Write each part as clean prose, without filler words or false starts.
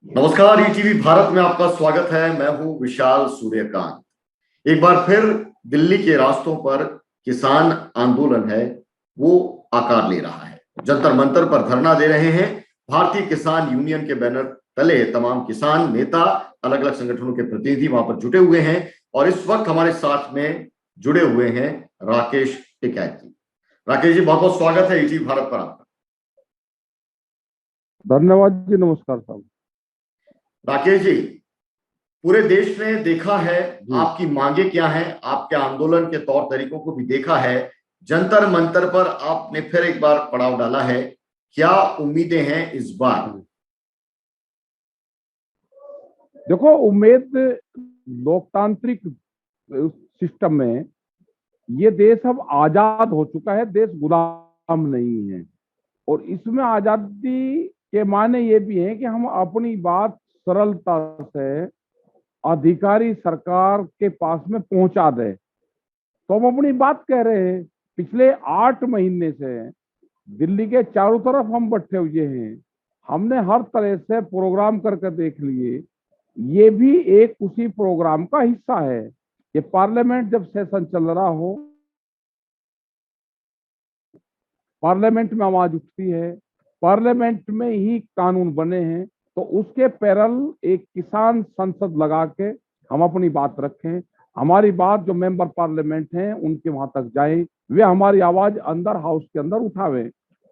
नमस्कार, ईटीवी भारत में आपका स्वागत है। मैं हूं विशाल सूर्यकांत। एक बार फिर दिल्ली के रास्तों पर किसान आंदोलन है वो आकार ले रहा है। जंतर मंतर पर धरना दे रहे हैं। भारतीय किसान यूनियन के बैनर तले तमाम किसान नेता, अलग अलग संगठनों के प्रतिनिधि वहां पर जुटे हुए हैं। और इस वक्त हमारे साथ में जुड़े हुए हैं राकेश टिकैत जी। राकेश जी, बहुत बहुत स्वागत है ईटीवी भारत पर आपका। धन्यवाद जी। नमस्कार साहब। राकेश जी, पूरे देश ने देखा है जी आपकी मांगे क्या हैं, आपके आंदोलन के तौर तरीकों को भी देखा है। जंतर मंतर पर आपने फिर एक बार पड़ाव डाला है। क्या उम्मीदें हैं इस बार? जी। देखो, उम्मीद लोकतांत्रिक सिस्टम में ये देश अब आजाद हो चुका है, देश गुलाम नहीं है। और इसमें आजादी के मायने ये भी है कि हम अपनी बात सरलता से अधिकारी सरकार के पास में पहुंचा दें। तो हम अपनी बात कह रहे हैं। पिछले 8 महीने से दिल्ली के चारों तरफ हम बैठे हुए हैं। हमने हर तरह से प्रोग्राम करके देख लिए। ये भी एक उसी प्रोग्राम का हिस्सा है। ये पार्लियामेंट जब सेशन चल रहा हो, पार्लियामेंट में आवाज उठती है, पार्लियामेंट में ही कानून बने हैं। तो उसके पैरल एक किसान संसद लगा के हम अपनी बात रखें। हमारी बात जो मेंबर पार्लियामेंट हैं उनके वहां तक जाए, वे हमारी आवाज अंदर हाउस के अंदर उठावे।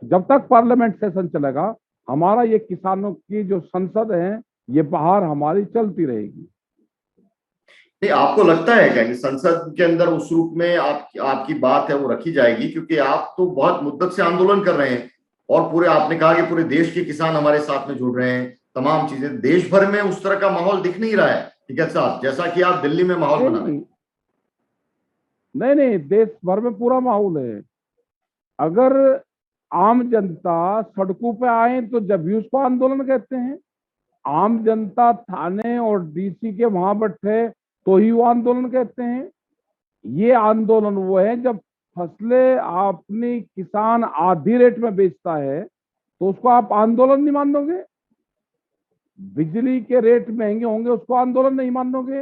जब तक पार्लियामेंट सेशन चलेगा, हमारा ये किसानों की जो संसद है ये बाहर हमारी चलती रहेगी। नहीं, आपको लगता है क्या कि संसद के अंदर उस रूप में आपकी बात है वो रखी जाएगी? क्योंकि आप तो बहुत मुद्दत से आंदोलन कर रहे हैं और पूरे आपने कहा कि पूरे देश के किसान हमारे साथ में जुड़ रहे हैं। तमाम चीजें देश भर में उस तरह का माहौल दिख नहीं रहा है, ठीक है साहब, जैसा कि आप दिल्ली में माहौल नहीं बना रहे हैं। नहीं, नहीं नहीं, देश भर में पूरा माहौल है। अगर आम जनता सड़कों पे आए तो जब भी उसको आंदोलन कहते हैं। आम जनता थाने और डीसी के वहां बैठे तो ही वो आंदोलन कहते हैं। ये आंदोलन वो है जब फसलें अपनी किसान आधी रेट में बेचता है तो उसको आप आंदोलन नहीं मानोगे। बिजली के रेट महंगे होंगे उसको आंदोलन नहीं मानोगे।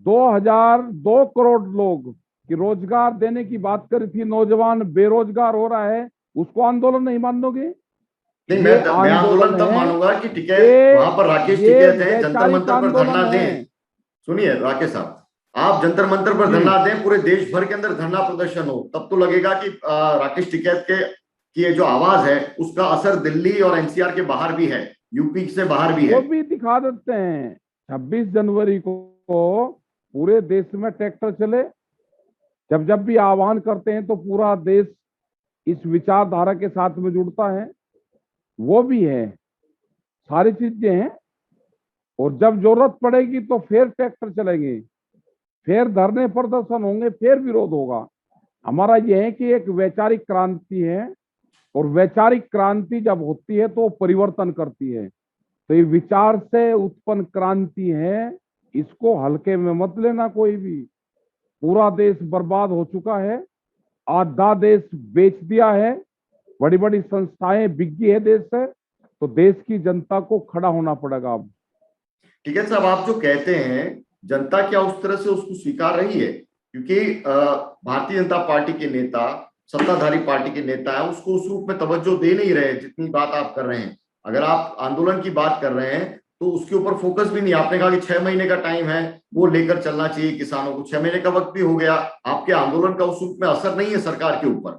2 करोड़ लोग की रोजगार देने की बात करी थी, नौजवान बेरोजगार हो रहा है, उसको आंदोलन नहीं मानोगे। नहीं, ये मैं आंदोलन आंदोलन तब है, मानूंगा कि टिकैत ये वहां पर राकेश ये टिकैत हैं, जंतर वैचारिक मंतर पर आंदोलन धरना है। दें। सुनिए राकेश साहब, आप जंतर मंतर पर जी। धरना दें, पूरे देश भर के अंदर धरना प्रदर्शन हो, तब तो लगेगा कि राकेश टिकैत के की ये जो आवाज है उसका असर दिल्ली और एनसीआर के बाहर भी है, यूपी से बाहर भी है। वो भी दिखा देते हैं। 26 जनवरी को पूरे देश में ट्रैक्टर चले। जब जब भी आह्वान करते हैं तो पूरा देश इस विचारधारा के साथ में जुड़ता है। वो भी है, सारी चीजें हैं। और जब जरूरत पड़ेगी तो फिर ट्रैक्टर चलेंगे, फिर धरने प्रदर्शन होंगे, फिर विरोध होगा। हमारा यह है कि एक वैचारिक क्रांति है, और वैचारिक क्रांति जब होती है तो परिवर्तन करती है। तो ये विचार से उत्पन्न क्रांति है, इसको हल्के में मत लेना कोई भी। पूरा देश बर्बाद हो चुका है, आधा देश बेच दिया है, बड़ी बड़ी संस्थाएं बिक गई है देश से। तो देश की जनता को खड़ा होना पड़ेगा अब। ठीक है साहब, आप जो कहते हैं जनता क्या उस तरह से उसको स्वीकार रही है? क्योंकि भारतीय जनता पार्टी के नेता, सत्ताधारी पार्टी के नेता है, उसको उस रूप में तवज्जो दे नहीं रहे जितनी बात आप कर रहे हैं। अगर आप आंदोलन की बात कर रहे हैं तो उसके ऊपर फोकस भी नहीं। आपने कहा कि 6 महीने का टाइम है, वो लेकर चलना चाहिए किसानों को। 6 महीने का वक्त भी हो गया, आपके आंदोलन का उस रूप में असर नहीं है सरकार के ऊपर।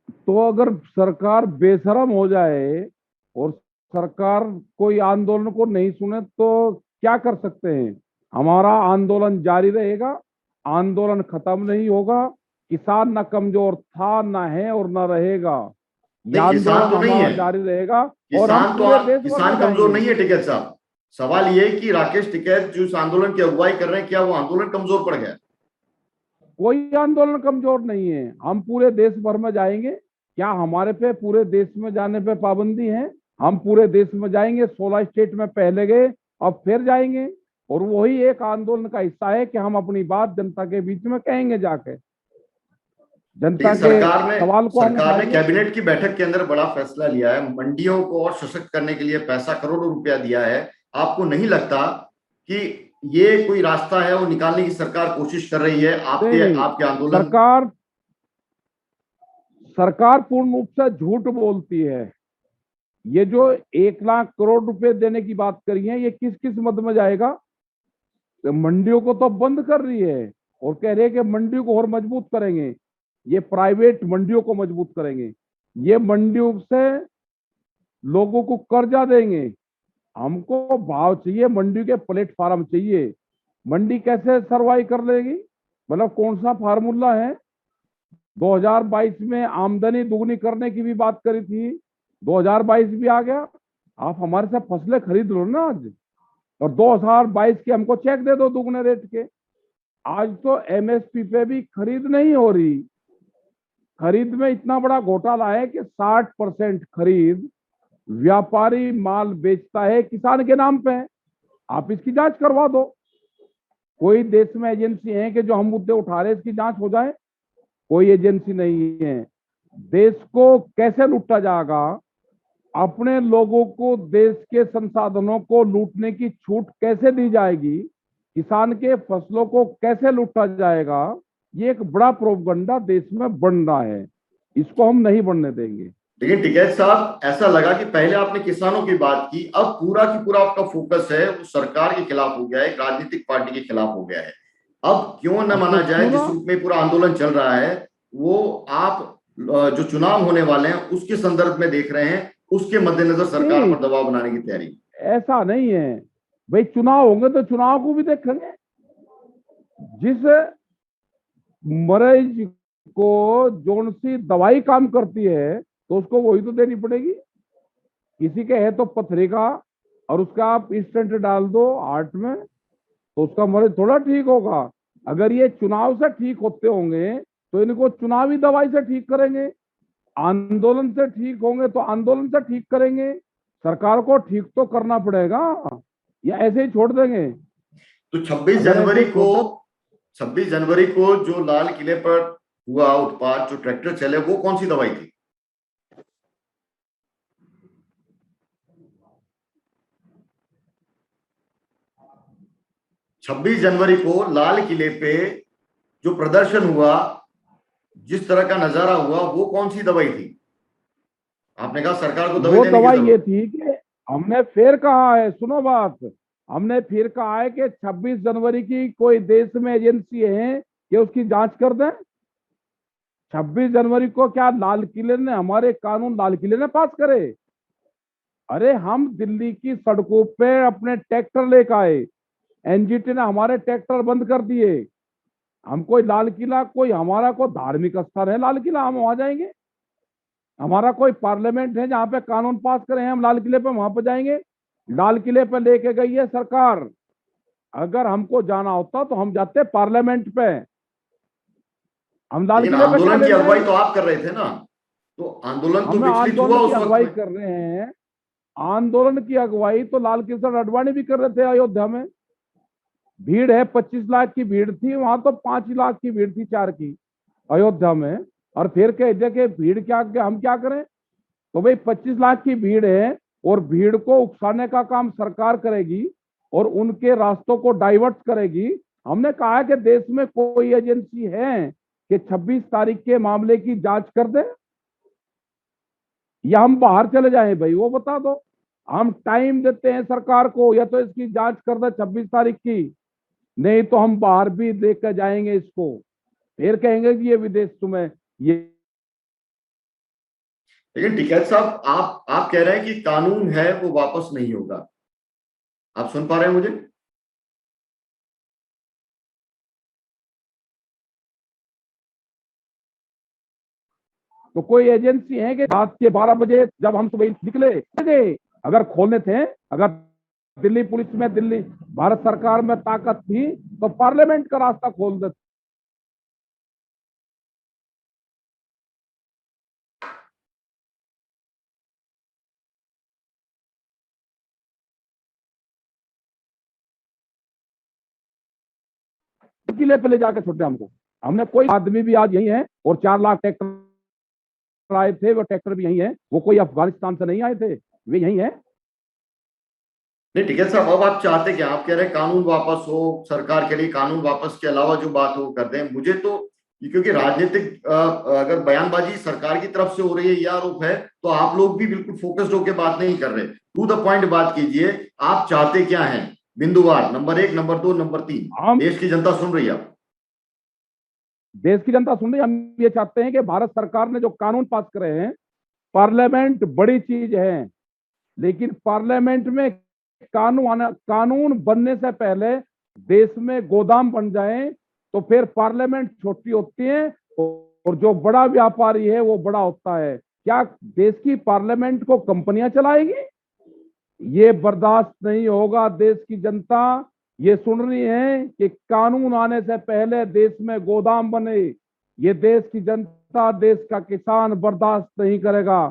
तो अगर सरकार बेशरम हो जाए और सरकार कोई आंदोलन को नहीं सुने तो क्या कर सकते हैं? हमारा आंदोलन जारी रहेगा, आंदोलन खत्म नहीं होगा। किसान ना कमजोर था, ना है और ना रहेगा। यह नहीं, किसान आंदोलन तो नहीं हमारा है। जारी रहेगा और हम पूरे देश भर में किसान कमजोर जाएंगे। नहीं है टिकैत साहब। सवाल ये है कि राकेश टिकैत जो इस आंदोलन की अगुवाई कर रहे हैं, क्या वो आंदोलन कमजोर पड़ गया? कोई आंदोलन कमजोर नहीं है, हम पूरे देश भर में जाएंगे। क्या हमारे पे पूरे देश में जाने पे पाबंदी है? हम पूरे देश में जाएंगे, 16 स्टेट में पहले गए, अब फिर जाएंगे। और वही एक आंदोलन का हिस्सा है कि हम अपनी बात जनता के बीच में कहेंगे जाके। जनता लेकिन के सरकार ने सवाल को हम सरकार ने उठाएंगे। कैबिनेट की बैठक के अंदर बड़ा फैसला लिया है, मंडियों को और सशक्त करने के लिए पैसा करोड़ों रुपया दिया है। आपको नहीं लगता कि ये कोई रास्ता है वो निकालने की सरकार कोशिश कर रही है, नहीं आपके नहीं, आपके आंदोलन? सरकार सरकार पूर्ण रूप से झूठ बोलती है। ये जो 1 लाख करोड़ रुपए देने की बात करी है, ये किस किस मद में जाएगा? तो मंडियों को तो बंद कर रही है और कह रहे हैं कि मंडियों को और मजबूत करेंगे। ये प्राइवेट मंडियों को मजबूत करेंगे। ये मंडियों से लोगों को कर्जा देंगे। हमको भाव चाहिए, मंडी के प्लेटफार्म चाहिए। मंडी कैसे सरवाइव कर लेगी? मतलब कौन सा फार्मूला है? 2022 में आमदनी दुगनी करने की भी बात करी थी, 2022 भी आ गया। आप हमारे से फसलें खरीद लो ना आज, और 2022 के हमको चेक दे दो दुगने रेट के। आज तो एमएसपी पे भी खरीद नहीं हो रही। खरीद में इतना बड़ा घोटाला है कि 60% खरीद व्यापारी माल बेचता है किसान के नाम पे। आप इसकी जांच करवा दो। कोई देश में एजेंसी है कि जो हम मुद्दे उठा रहे हैं इसकी जांच हो जाए? कोई एजेंसी नहीं है। देश को कैसे लूटा जाएगा? अपने लोगों को देश के संसाधनों को लूटने की छूट कैसे दी जाएगी? किसान के फसलों को कैसे लूटा जाएगा? ये एक बड़ा प्रोपगंडा देश में बन रहा है। इसको हम नहीं बनने देंगे। लेकिन टिकैत साहब, ऐसा लगा कि पहले आपने किसानों की बात की, अब पूरा की पूरा आपका फोकस है वो सरकार के खिलाफ हो गया है, एक राजनीतिक पार्टी के खिलाफ हो गया है। अब क्यों न अब तो माना जाए, क्यों जिस ना? रूप में पूरा आंदोलन चल रहा है वो आप जो चुनाव होने वाले हैं उसके संदर्भ में देख रहे हैं, उसके मद्देनजर सरकार नहीं, पर दबाव बनाने की तैयारी? ऐसा नहीं है। भाई चुनाव होंगे तो चुनाव को भी देखेंगे। जिस मरीज को जोन सी दवाई काम करती है तो उसको वही तो देनी पड़ेगी। किसी के है तो पथरी का, और उसका आप स्टेंट डाल दो हार्ट में, तो उसका मरीज थोड़ा ठीक होगा। अगर ये चुनाव से ठीक होते होंगे तो इनको चुनावी दवाई से ठीक करेंगे। आंदोलन से ठीक होंगे तो आंदोलन से ठीक करेंगे। सरकार को ठीक तो करना पड़ेगा, या ऐसे ही छोड़ देंगे? तो 26 अगर ऐसे जनवरी ही को छोड़ते 26 जनवरी को जो लाल किले पर हुआ उत्पात, जो ट्रैक्टर चले, वो कौन सी दवाई थी? 26 जनवरी को लाल किले पे जो प्रदर्शन हुआ, जिस तरह का नजारा हुआ, वो कौन सी दवाई थी? आपने कहा सरकार को दवाई वो देने की दवाई ये जरूरत। थी कि हमने फिर कहा है, सुनो बात, हमने फिर कहा है कि 26 जनवरी की कोई देश में एजेंसी है कि उसकी जांच कर दें। 26 जनवरी को क्या लाल किले ने हमारे कानून लाल किले ने पास करे? अरे हम दिल्ली की सड़कों पे अपने ट्रैक्टर लेकर आए, एनजीटी ने हमारे ट्रैक्टर बंद कर दिए। हम कोई लाल किला, कोई हमारा कोई धार्मिक स्थल है लाल किला हम वहां जाएंगे? हमारा कोई पार्लियामेंट है जहां पे कानून पास करें हम लाल किले पे वहां पे जाएंगे? लाल किले पे लेके गई है सरकार। अगर हमको जाना होता तो हम जाते पार्लियामेंट पे। हम लाल लेकिन किले पे क्या आंदोलन की लेने अगुवाई आए? तो आप कर रहे थे ना, तो आंदोलन तो हम विचलित हुआ आंदोलन की उस वक्त अगुवाई में। कर रहे हैं। आंदोलन की अगुवाई तो लाल किशन आडवाणी भी कर रहे थे अयोध्या में। भीड़ है, 25 लाख की भीड़ थी वहां, तो 5 लाख की भीड़ थी, 4 की अयोध्या में। और फिर कह देखे भीड़ क्या, हम क्या करें? तो भाई 25 लाख की भीड़ है और भीड़ को उकसाने का काम सरकार करेगी और उनके रास्तों को डाइवर्ट करेगी। हमने कहा है कि देश में कोई एजेंसी है कि 26 तारीख के मामले की जांच कर दे, या हम बाहर चले जाएं? भाई वो बता दो। हम टाइम देते हैं सरकार को, या तो इसकी जांच कर दे 26 तारीख की, नहीं तो हम बाहर भी लेकर जाएंगे इसको। फिर कहेंगे कि ये विदेश तुम्हें ये। लेकिन टिकैत साहब, आप कह रहे हैं कि कानून है वो वापस नहीं होगा। आप सुन पा रहे हैं मुझे? तो कोई एजेंसी है कि रात के 12 बजे जब हम सुबह निकले गए, अगर खोलने थे, अगर दिल्ली पुलिस में, दिल्ली भारत सरकार में ताकत थी तो पार्लियामेंट का रास्ता खोल देते। किले पे ले जाकर छोड़ते हमको। हमने कोई आदमी भी आज यही है, और 4 लाख ट्रैक्टर आए थे, वो ट्रैक्टर भी यही है, वो कोई अफगानिस्तान से नहीं आए थे, वे यही है। नहीं ठीक है साहब, अब आप चाहते क्या? आप कह रहे हैं कानून वापस हो, सरकार के लिए कानून वापस के अलावा जो बात हो कर दें। मुझे तो क्योंकि राजनीतिक अगर बयानबाजी सरकार की तरफ से हो रही है, यह आरोप है, तो आप लोग भी बिल्कुल फोकस्ड होकर बात नहीं कर रहे। टू द पॉइंट बात कीजिए, आप चाहते क्या हैं? बिंदुवार, नंबर 1, नंबर 2, नंबर 3। हम देश की जनता सुन रही है। देश की जनता सुन रही है। हम ये चाहते हैं कि भारत सरकार ने जो कानून पास करे हैं, पार्लियामेंट बड़ी चीज है, लेकिन पार्लियामेंट में कानून बनने से पहले देश में गोदाम बन जाए तो फिर पार्लियामेंट छोटी होती है, और जो बड़ा व्यापारी है वो बड़ा होता है। क्या देश की पार्लियामेंट को कंपनियां चलाएगी? ये बर्दाश्त नहीं होगा। देश की जनता ये सुन रही है कि कानून आने से पहले देश में गोदाम बने। ये देश की जनता, देश का किसान बर्दाश्त नहीं करेगा।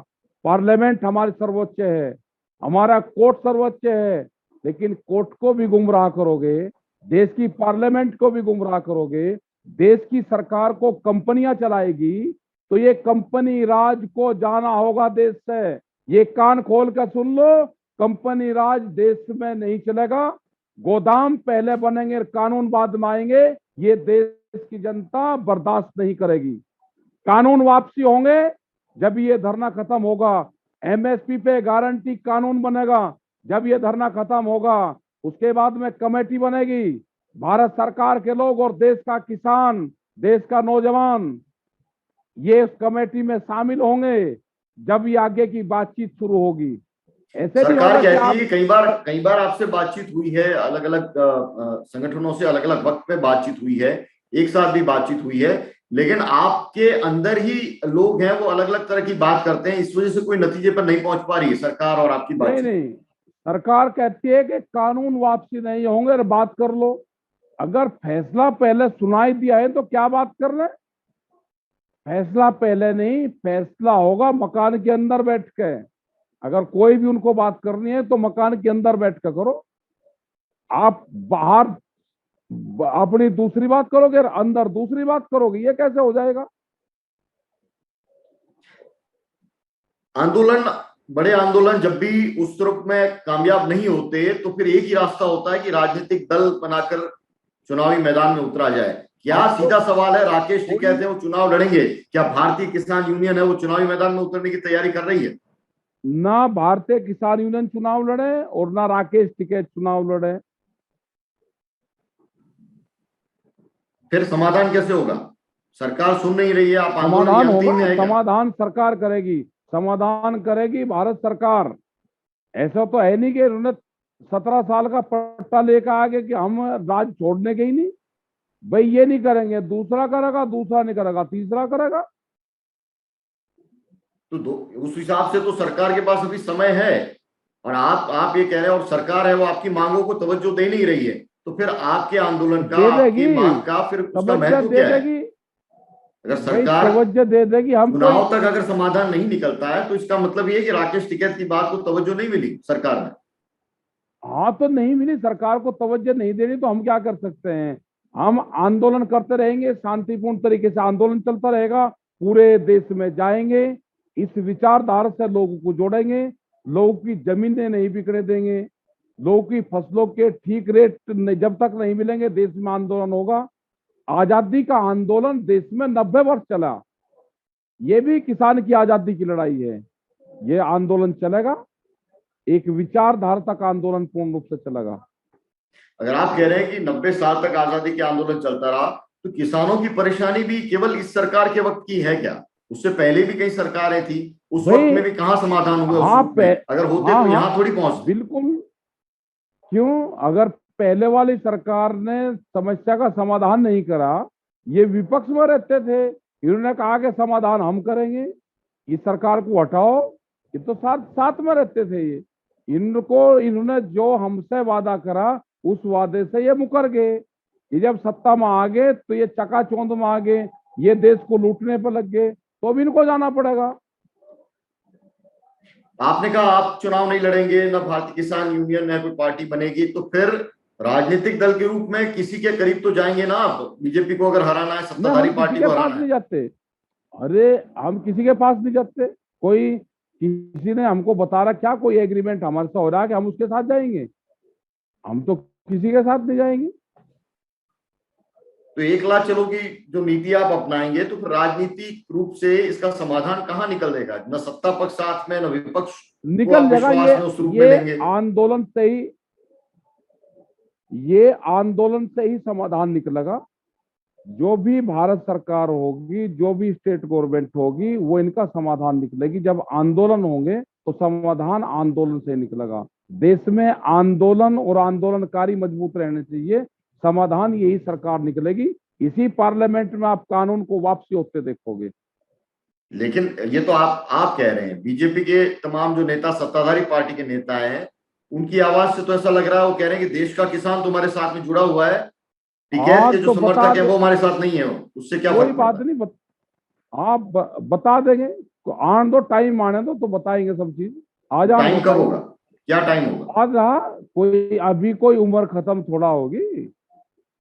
पार्लियामेंट हमारी सर्वोच्च है, हमारा कोर्ट सर्वोच्च है, लेकिन कोर्ट को भी गुमराह करोगे, देश की पार्लियामेंट को भी गुमराह करोगे, देश की सरकार को कंपनियां चलाएगी, तो ये कंपनी राज को जाना होगा देश से। ये कान खोल कर सुन लो, कंपनी राज देश में नहीं चलेगा। गोदाम पहले बनेंगे, कानून बाद में आएंगे। ये देश की जनता बर्दाश्त नहीं करेगी। कानून वापसी होंगे जब ये धरना खत्म होगा। एमएसपी पे गारंटी कानून बनेगा जब ये धरना खत्म होगा। उसके बाद में कमेटी बनेगी, भारत सरकार के लोग और देश का किसान, देश का नौजवान ये उस कमेटी में शामिल होंगे जब ये आगे की बातचीत शुरू होगी। ऐसे नहीं सरकार होगा कि कहती आप है कि कई बार आपसे बातचीत हुई है, अलग अलग संगठनों से अलग अलग वक्त पे बातचीत हुई है, एक साथ भी बातचीत हुई है, लेकिन आपके अंदर ही लोग हैं वो अलग अलग तरह की बात करते हैं, इस वजह से कोई नतीजे पर नहीं पहुंच पा रही है सरकार और आपकी नहीं बातचीत। नहीं, सरकार कहती है कि कानून वापसी नहीं होंगे और बात कर लो। अगर फैसला पहले सुनाई दिया है तो क्या बात कर रहे हैं? फैसला पहले नहीं, फैसला होगा मकान के अंदर बैठ के। अगर कोई भी उनको बात करनी है तो मकान के अंदर बैठ कर करो। आप बाहर अपनी दूसरी बात करोगे और अंदर दूसरी बात करोगे, ये कैसे हो जाएगा? आंदोलन, बड़े आंदोलन जब भी उस रूप में कामयाब नहीं होते तो फिर एक ही रास्ता होता है कि राजनीतिक दल बनाकर चुनावी मैदान में उतरा जाए। क्या सीधा सवाल है, राकेश टिकैत है वो चुनाव लड़ेंगे? क्या भारतीय किसान यूनियन है वो चुनावी मैदान में उतरने की तैयारी कर रही है? ना भारतीय किसान यूनियन चुनाव लड़े और ना राकेश टिकैत चुनाव लड़े। फिर समाधान कैसे होगा? सरकार सुन नहीं रही है, आप आंदोलन की समाधान अंतिम में होगा, है क्या? समाधान सरकार करेगी, समाधान करेगी भारत सरकार। ऐसा तो है नहीं कि उन्होंने 17 साल का पट्टा लेकर आ गए कि हम राज छोड़ने के ही नहीं। भाई ये नहीं करेंगे, दूसरा करेगा, दूसरा नहीं करेगा, तीसरा करेगा। तो उस हिसाब से तो सरकार के पास अभी समय है, और आप ये कह रहे हैं और सरकार है वो आपकी मांगों को तवज्जो दे नहीं रही है, तो फिर आपके आंदोलन का, दे आपकी देगी, मांग का फिर उसका तवज्जो महत्व दे क्या है? देगी। अगर भाई सरकार तवज्जो दे देगी। हम कोई, चुनाव तक अगर समाधान नहीं निकलता है तो इसका मतलब ये है कि राकेश टिकैत की बात को तवज्जो नहीं मिली सरकार में। हाँ तो नहीं मिली, सरकार को तवज्जो नहीं देनी तो हम क्या कर सकते हैं? हम आंदोलन करते रहेंगे, शांतिपूर्ण तरीके से आंदोलन चलता रहेगा, पूरे देश में जाएंगे, इस विचारधारा से लोगों को जोड़ेंगे, लोगों की जमीनें नहीं बिकने देंगे, लोगों की फसलों के ठीक रेट जब तक नहीं मिलेंगे देश में आंदोलन होगा। आजादी का आंदोलन देश में 90 वर्ष चला, ये भी किसान की आजादी की लड़ाई है। ये आंदोलन चलेगा, एक विचारधारा तक आंदोलन पूर्ण रूप से चलेगा। अगर आप कह रहे हैं कि 90 साल तक आजादी के आंदोलन चलता रहा, तो किसानों की परेशानी भी केवल इस सरकार के वक्त की है क्या? उससे पहले भी कई सरकारें थी, उस वक्त भाई में भी कहाँ समाधान हुए उस हाँ रूप में? अगर होते हाँ तो हाँ यहाँ थोड़ी पहुंचते। बिल्कुल। क्यों? अगर पहले वाली सरकार ने समस्या का समाधान नहीं करा, ये विपक्ष में रहते थे, इन्होंने कहा कि समाधान हम करेंगे, इस सरकार को हटाओ, ये तो साथ साथ में रहते थे। ये इन्होंने जो हमसे वादा करा उस वादे से ये मुकर गए। ये जब सत्ता में आ गए तो ये चकाचौंध में आ गए, ये देश को लूटने पर लग गए, तो अब इनको जाना पड़ेगा। आपने कहा आप चुनाव नहीं लड़ेंगे, ना भारतीय किसान यूनियन है कोई पार्टी बनेगी, तो फिर राजनीतिक दल के रूप में किसी के करीब तो जाएंगे ना आप? बीजेपी को अगर हराना है, ना, सत्ताधारी हम पार्टी किसी के को पास हराना नहीं है। जाते। अरे हम किसी के पास नहीं जाते। कोई किसी ने हमको बता रहा क्या कोई एग्रीमेंट हमारे साथ हो रहा है कि हम उसके साथ जाएंगे? हम तो किसी के साथ नहीं जाएंगे। तो 1 लाख चलो की जो नीति आप अपनाएंगे तो फिर राजनीतिक रूप से इसका समाधान कहाँ निकलेगा? न सत्ता पक्ष साथ में, न विपक्ष को निकल आप जाएगा। विश्वास में उस रूप में ये लेंगे। आंदोलन से ही, ये आंदोलन से ही समाधान निकलेगा। जो भी भारत सरकार होगी, जो भी स्टेट गवर्नमेंट होगी, वो इनका समाधान निकलेगी। जब आंदोलन होंगे तो समाधान आंदोलन से निकलेगा। देश में आंदोलन और आंदोलनकारी मजबूत रहने चाहिए, समाधान यही सरकार निकलेगी। इसी पार्लियामेंट में आप कानून को वापसी होते देखोगे। लेकिन ये तो आप कह रहे हैं, बीजेपी के तमाम जो नेता, सत्ताधारी पार्टी के नेता हैं, उनकी आवाज से तो ऐसा लग रहा है वो कह रहे हैं कि देश का किसान तुम्हारे साथ में जुड़ा हुआ है, टिकैत हाँ के जो तो बता समर्थक है दे, वो हमारे साथ नहीं है, उससे क्या कोई फर्क बात पड़ता है? नहीं, आप बता देंगे। आने दो, टाइम आने दो तो बताएंगे सब चीज। आ जाने टाइम दो कब टाइम। होगा? क्या टाइम होगा? आज रहा कोई, अभी कोई उम्र खत्म थोड़ा होगी।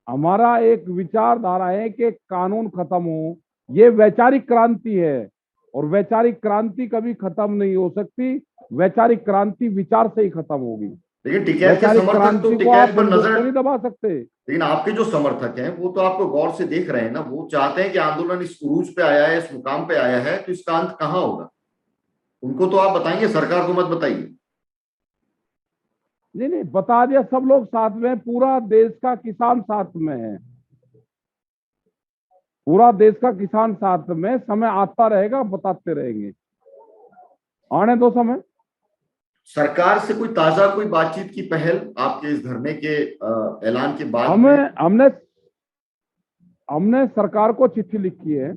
हमारा एक विचारधारा है कि कानून खत्म हो, ये वैचारिक क्रांति है। और वैचारिक क्रांति कभी खत्म नहीं हो सकती। वैचारिक क्रांति विचार से ही खत्म होगी। लेकिन टिकैत के वैचारिक समर्थक तो क्रांति को आप टिकैत पर बंदूक नजर, से नहीं दबा सकते। लेकिन आपके जो समर्थक हैं वो तो आपको गौर से देख रहे हैं ना, वो चाहते हैं कि आंदोलन इस उरूज पे आया है, इस मुकाम पे आया है, तो इसका अंत कहाँ होगा? उनको तो आप बताएंगे, सरकार को मत बताइए। नहीं नहीं, बता दिया, सब लोग साथ में हैं, पूरा देश का किसान साथ में है। पूरा देश का किसान साथ में, समय आता रहेगा, बताते रहेंगे। आने दो समय। सरकार से कोई ताजा कोई बातचीत की पहल आपके इस धरने के ऐलान के बाद में? हमें हमने हमने सरकार को चिट्ठी लिखी है।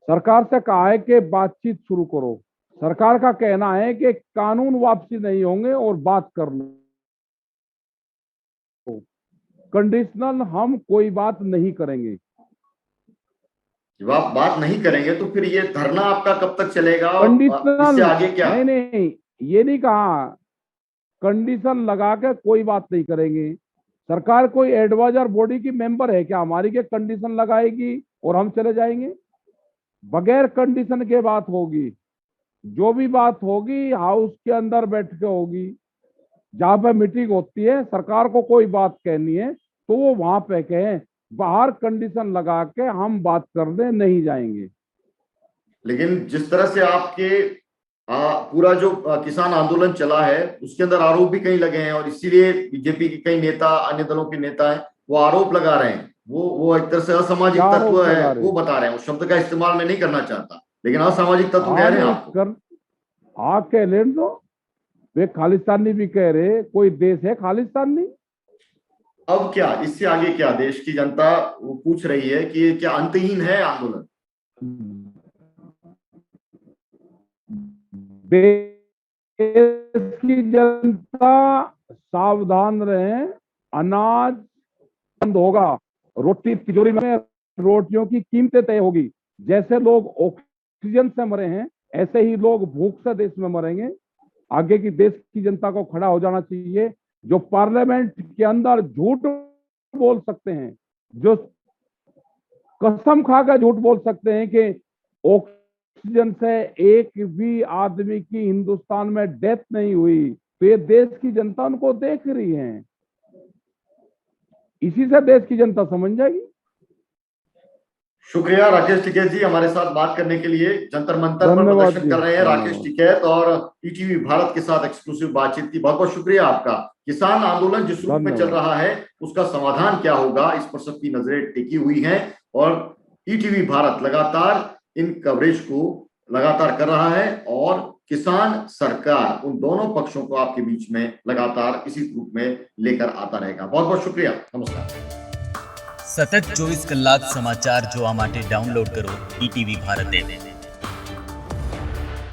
सरकार से कहा है कि बातचीत शुरू करो। सरकार का कहना है कि कानून वापसी नहीं होंगे और बात कर लो। कंडीशनल हम कोई बात नहीं करेंगे। जब आप बात नहीं करेंगे तो फिर ये धरना आपका कब तक चलेगा और कंडीशनल, इससे आगे क्या? नहीं नहीं, ये नहीं कहा। कंडीशन लगा के कोई बात नहीं करेंगे। सरकार कोई एडवाइजर बॉडी की मेंबर है क्या हमारी के कंडीशन लगाएगी और हम चले जाएंगे? बगैर कंडीशन के बात होगी। जो भी बात होगी हाउस के अंदर बैठ के होगी। जहां पे मीटिंग होती है, सरकार को कोई बात कहनी है तो वो वहां पे कहें। बाहर कंडीशन लगा के हम बात कर दे नहीं जाएंगे। लेकिन जिस तरह से आपके पूरा जो किसान आंदोलन चला है उसके अंदर आरोप भी कई लगे हैं, और इसीलिए बीजेपी के कई नेता, अन्य दलों के नेता हैं, वो आरोप लगा रहे हैं, वो एक तरह से असामाजिक क्या तत्व आरोप लगा है, रहे वो हैं? बता रहे हैं। उस शब्द का इस्तेमाल मैं नहीं करना चाहता, लेकिन असामाजिक तत्व कह हाँ रहे हैं नहीं आपको। कर, हाँ कह लेने दो। वे खालिस्तानी भी कह रहे, कोई देश है खालिस्तानी? अब क्या, इससे आगे क्या? देश की जनता वो पूछ रही है कि ये क्या अंतहीन है आंदोलन? देश की जनता सावधान रहे। अनाज बंद होगा, रोटी तिजोरी में, रोटियों की कीमतें तय होगी। जैसे लोग ऑक्सीजन से मरे हैं, ऐसे ही लोग भूख से देश में मरेंगे। आगे की देश की जनता को खड़ा हो जाना चाहिए। जो पार्लियामेंट के अंदर झूठ बोल सकते हैं, जो कसम खाकर झूठ बोल सकते हैं कि ऑक्सीजन से एक भी आदमी की हिंदुस्तान में डेथ नहीं हुई, तो ये देश की जनता उनको देख रही है। इसी से देश की जनता समझ जाएगी। शुक्रिया राकेश टिकैत जी हमारे साथ बात करने के लिए। जंतर मंतर पर धन्यवाद प्रदर्शन जी, कर रहे हैं राकेश धन्यवाद। टिकैत, और ईटीवी भारत के साथ एक्सक्लूसिव बातचीत की। बहुत बहुत शुक्रिया आपका। किसान आंदोलन जिस रूप में चल धन्यवाद। रहा है उसका समाधान क्या होगा, इस पर सबकी नजरें टिकी हुई हैं, और ईटीवी भारत लगातार इन कवरेज को लगातार कर रहा है, और किसान, सरकार, उन दोनों पक्षों को आपके बीच में लगातार इसी रूप में लेकर आता रहेगा। बहुत बहुत शुक्रिया, नमस्कार। સતત 24 કલાક સમાચાર જોવા માટે ડાઉનલોડ કરો ઈટીવી ભારત એપ।